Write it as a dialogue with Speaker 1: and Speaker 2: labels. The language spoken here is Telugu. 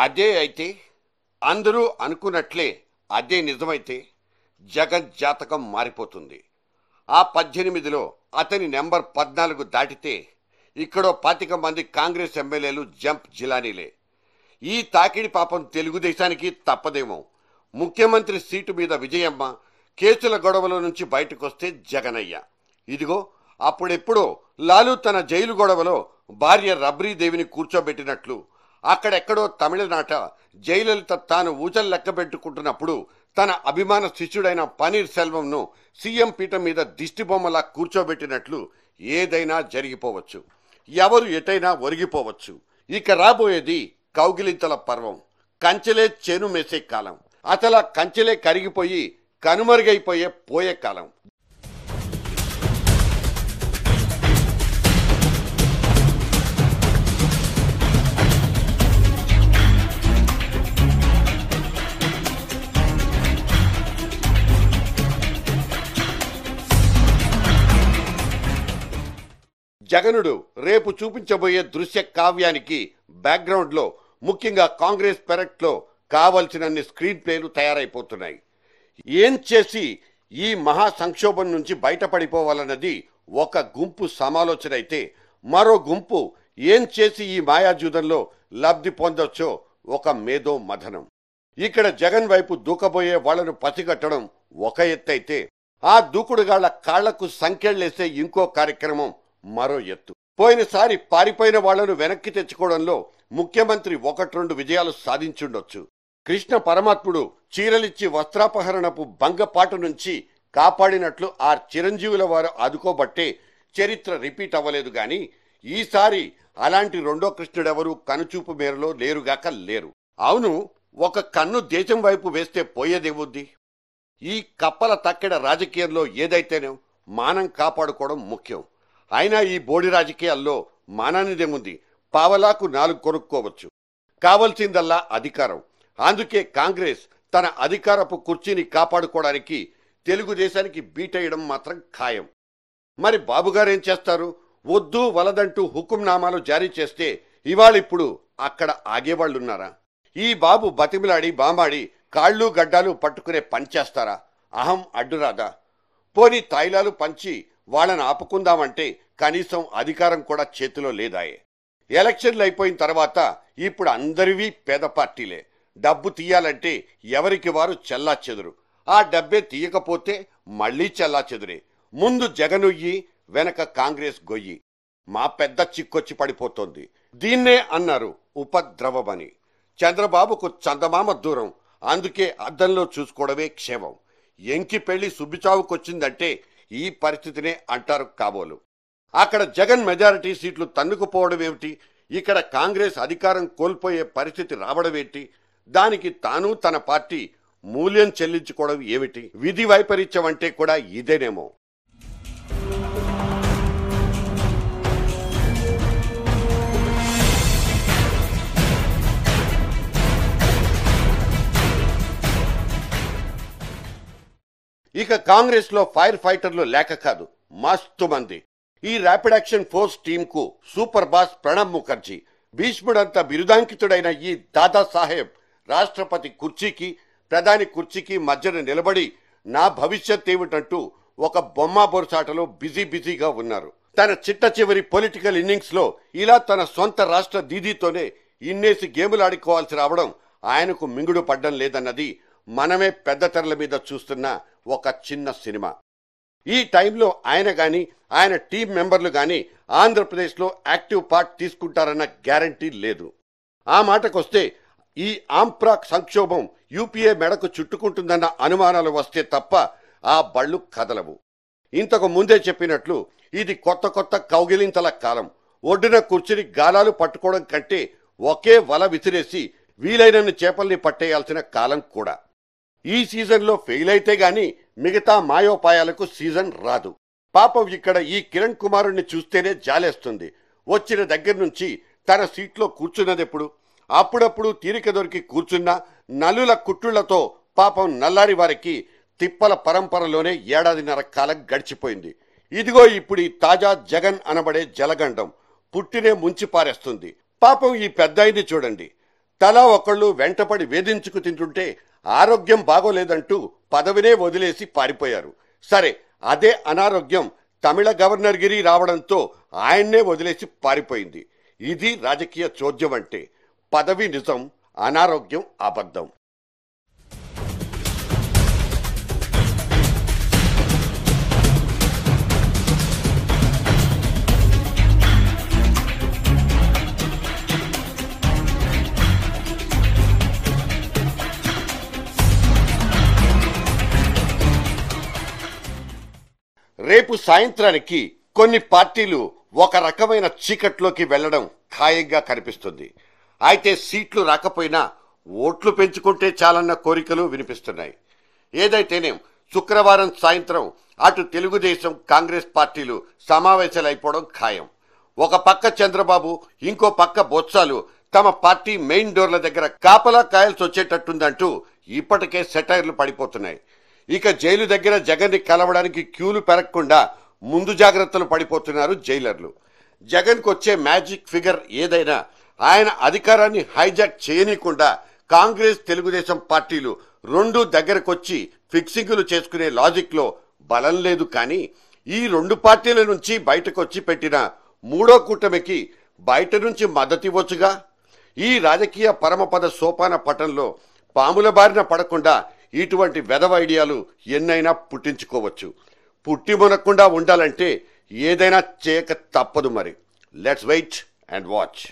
Speaker 1: అదే అయితే, అందరూ అనుకున్నట్లే అదే నిజమైతే జగన్ జాతకం మారిపోతుంది. ఆ 18లో అతని నెంబర్ 14 దాటితే ఇక్కడో 25 మంది కాంగ్రెస్ ఎమ్మెల్యేలు జంప్ జిలానీలే. ఈ తాకిడి పాపం తెలుగుదేశానికి తప్పదేమో. ముఖ్యమంత్రి సీటు మీద విజయమ్మ, కేసుల గొడవల నుంచి బయటకొస్తే జగనయ్య. ఇదిగో అప్పుడెప్పుడో లాలు తన జైలు గొడవలో భార్య రబ్రీదేవిని కూర్చోబెట్టినట్లు, అక్కడెక్కడో తమిళనాట జయలలిత తాను ఊచలు లెక్క పెట్టుకుంటున్నప్పుడు తన అభిమాన శిష్యుడైన పన్నీర్ సెల్వంను సీఎం పీఠం మీద దిష్టిబొమ్మలా కూర్చోబెట్టినట్లు ఏదైనా జరిగిపోవచ్చు. ఎవరు ఎటైనా ఒరిగిపోవచ్చు. ఇక రాబోయేది కౌగిలింతల పర్వం. కంచెలే చేను మేసే కాలం. అసలు కంచెలే కరిగిపోయి పోయే కాలం. జగనుడు రేపు చూపించబోయే దృశ్య కావ్యానికి బ్యాక్గ్రౌండ్లో ముఖ్యంగా కాంగ్రెస్ పెరట్లో కావలసినన్ని స్క్రీన్ ప్లేలు తయారైపోతున్నాయి. ఏం చేసి ఈ మహా సంక్షోభం నుంచి బయటపడిపోవాలన్నది ఒక గుంపు సమాలోచన అయితే, మరో గుంపు ఏం చేసి ఈ మాయాజూదంలో లబ్ధి పొందొచ్చో ఒక మేధో మథనం. ఇక్కడ జగన్ వైపు దూకబోయే వాళ్లను పసిగట్టడం ఒక ఎత్తైతే, ఆ దూకుడుగాళ్ల కాళ్లకు సంకెళ్లేసే ఇంకో కార్యక్రమం మరో ఎత్తు. పోయినసారి పారిపోయిన వాళ్లను వెనక్కి తెచ్చుకోవడంలో ముఖ్యమంత్రి 1-2 విజయాలు సాధించుండొచ్చు. కృష్ణ పరమాత్ముడు చీరలిచ్చి వస్త్రాపహరణపు భంగపాటు నుంచి కాపాడినట్లు ఆ చిరంజీవుల వారు ఆదుకోబట్టే చరిత్ర రిపీట్ అవ్వలేదు. గాని ఈసారి అలాంటి రెండో కృష్ణుడెవరూ కనుచూపు మేరలో లేరుగాక లేరు. అవును, ఒక కన్ను దేశం వైపు వేస్తే పోయేదేముంది? ఈ కప్పల తక్కెడ రాజకీయంలో ఏదైతేనే మానం కాపాడుకోవడం ముఖ్యం. అయినా ఈ బోడి రాజకీయాల్లో మానానిదేముంది? పావలాకు 4 కొనుక్కోవచ్చు. కావలసిందల్లా అధికారం. అందుకే కాంగ్రెస్ తన అధికారపు కుర్చీని కాపాడుకోవడానికి తెలుగుదేశానికి బీటేయడం మాత్రం ఖాయం. మరి బాబుగారేం చేస్తారు? వద్దు వలదంటూ హుకుంనామాలు జారీ చేస్తే ఇవాళిప్పుడు అక్కడ ఆగేవాళ్లున్నారా? ఈ బాబు బతిమిలాడి బామాడి కాళ్ళు గడ్డాలు పట్టుకునే పనిచేస్తారా? అహం అడ్డురాదా? పోని తాయిలాలు పంచి వాళ్ళని ఆపుకుందామంటే కనీసం అధికారం కూడా చేతిలో లేదాయే. ఎలక్షన్లు అయిపోయిన తర్వాత ఇప్పుడు అందరివి పేద పార్టీలే. డబ్బు తీయాలంటే ఎవరికి వారు చెల్లాచెదురు. ఆ డబ్బే తీయకపోతే మళ్లీ చెల్లాచెదురే. ముందు జగనొయ్యి, వెనక కాంగ్రెస్ గొయ్యి. మా పెద్ద చిక్కొచ్చి పడిపోతోంది. దీన్నే అన్నారు ఉపద్రవమని. చంద్రబాబుకు చందమామ దూరం. అందుకే అద్దంలో చూసుకోవడమే క్షేమం. ఎంకి పెళ్లి సుబ్బిచావుకొచ్చిందంటే ఈ పరిస్థితినే అంటారు కాబోలు. అక్కడ జగన్ మెజారిటీ సీట్లు తన్నుకుపోవడం ఏమిటి? ఇక్కడ కాంగ్రెస్ అధికారం కోల్పోయే పరిస్థితి రావడం ఏంటి? దానికి తాను తన పార్టీ మూల్యం చెల్లించుకోవడం ఏమిటి? విధి వైపరీత్యం అంటే కూడా ఇదేనేమో. ఇక కాంగ్రెస్ లో ఫైర్ ఫైటర్లు లేక కాదు, మస్తు మంది. ఈ ర్యాపిడ్ యాక్షన్ ఫోర్స్ టీంకు సూపర్ బాస్ ప్రణబ్ ముఖర్జీ, భీష్ముడంత బిరుదాంకితుడైన ఈ దాదాసాహెబ్ రాష్ట్రపతి కుర్చీకి ప్రధాని కుర్చీకి మధ్యన నిలబడి నా భవిష్యత్ ఏమిటంటూ ఒక బొమ్మ బొరుసాటలో బిజీగా ఉన్నారు. తన చిట్ట చివరి పొలిటికల్ ఇన్నింగ్స్ లో ఇలా తన సొంత రాష్ట్ర దీదీతోనే ఇన్నేసి గేములాడుకోవాల్సి రావడం ఆయనకు మింగుడు పడ్డం లేదన్నది మనమే పెద్ద తెరల మీద చూస్తున్న ఒక చిన్న సినిమా. ఈ టైంలో ఆయన గాని ఆయన టీం మెంబర్లు గాని ఆంధ్రప్రదేశ్లో యాక్టివ్ పార్ట్ తీసుకుంటారన్న గ్యారంటీ లేదు. ఆ మాటకొస్తే ఈ ఆంప్రాక్ సంక్షోభం యూపీఏ మెడకు చుట్టుకుంటుందన్న అనుమానాలు వస్తే తప్ప ఆ బళ్ళు కదలవు. ఇంతకు ముందే చెప్పినట్లు ఇది కొత్త కౌగిలింతల కాలం. ఒడ్డున కూర్చుని గాలాలు పట్టుకోవడం కంటే ఒకే వల విసిరేసి వీలైనన్ని చేపల్ని పట్టేయాల్సిన కాలం కూడా. ఈ సీజన్లో ఫెయిల్ అయితే గాని మిగతా మాయోపాయాలకు సీజన్ రాదు. పాపం ఇక్కడ ఈ కిరణ్ కుమారుణ్ణి చూస్తేనే జాలేస్తుంది. వచ్చిన దగ్గర నుంచి తన సీట్లో కూర్చున్నదెప్పుడు? అప్పుడప్పుడు తీరిక దొరికి కూర్చున్న నలుల కుట్టుళ్లతో పాపం నల్లారి వారికి తిప్పల పరంపరలోనే 1.5 ఏడాదిన్నర కాలం గడిచిపోయింది. ఇదిగో ఇప్పుడు ఈ తాజా జగన్ అనబడే జలగండం పుట్టినే ముంచి పారేస్తుంది. పాపం ఈ పెద్దాయిని చూడండి. తలా ఒకళ్ళు వెంటపడి వేధించుకు తింటుంటే ఆరోగ్యం బాగోలేదంటూ పదవినే వదిలేసి పారిపోయారు. సరే, అదే అనారోగ్యం తమిళ గవర్నర్ గిరి రావడంతో ఆయన్నే వదిలేసి పారిపోయింది. ఇది రాజకీయ చోద్యం అంటే. పదవి నిజం, అనారోగ్యం అబద్ధం. రేపు సాయంత్రానికి కొన్ని పార్టీలు ఒక రకమైన చీకట్లోకి వెళ్లడం ఖాయంగా కనిపిస్తుంది. అయితే సీట్లు రాకపోయినా ఓట్లు పెంచుకుంటే చాలన్న కోరికలు వినిపిస్తున్నాయి. ఏదైతేనేం శుక్రవారం సాయంత్రం అటు తెలుగుదేశం, కాంగ్రెస్ పార్టీలు సమావేశాలైపోవడం ఖాయం. ఒక పక్క చంద్రబాబు, ఇంకో పక్క బొత్సాలు తమ పార్టీ మెయిన్ డోర్ల దగ్గర కాపలా కాయాల్సి వచ్చేటట్టుందంటూ ఇప్పటికే సెటైర్లు పడిపోతున్నాయి. ఇక జైలు దగ్గర జగన్ని కలవడానికి క్యూలు పెరగకుండా ముందు జాగ్రత్తలు పడిపోతున్నారు జైలర్లు. జగన్కు వచ్చే మ్యాజిక్ ఫిగర్ ఏదైనా ఆయన అధికారాన్ని హైజాక్ చేయనీయకుండా కాంగ్రెస్, తెలుగుదేశం పార్టీలు రెండు దగ్గరకొచ్చి ఫిక్సింగులు చేసుకునే లాజిక్లో బలం లేదు. కానీ ఈ రెండు పార్టీల నుంచి బయటకొచ్చి పెట్టిన మూడో కూటమికి బయట నుంచి మద్దతు ఇవ్వచ్చుగా. ఈ రాజకీయ పరమపద సోపాన పటంలో పాముల బారిన పడకుండా ఇటువంటి వెధవ ఐడియాలు ఎన్నైనా పుట్టించుకోవచ్చు. పుట్టి మునక్కుండా ఉండాలంటే ఏదైనా చేయక తప్పదు. మరి లెట్స్ వెయిట్ అండ్ వాచ్.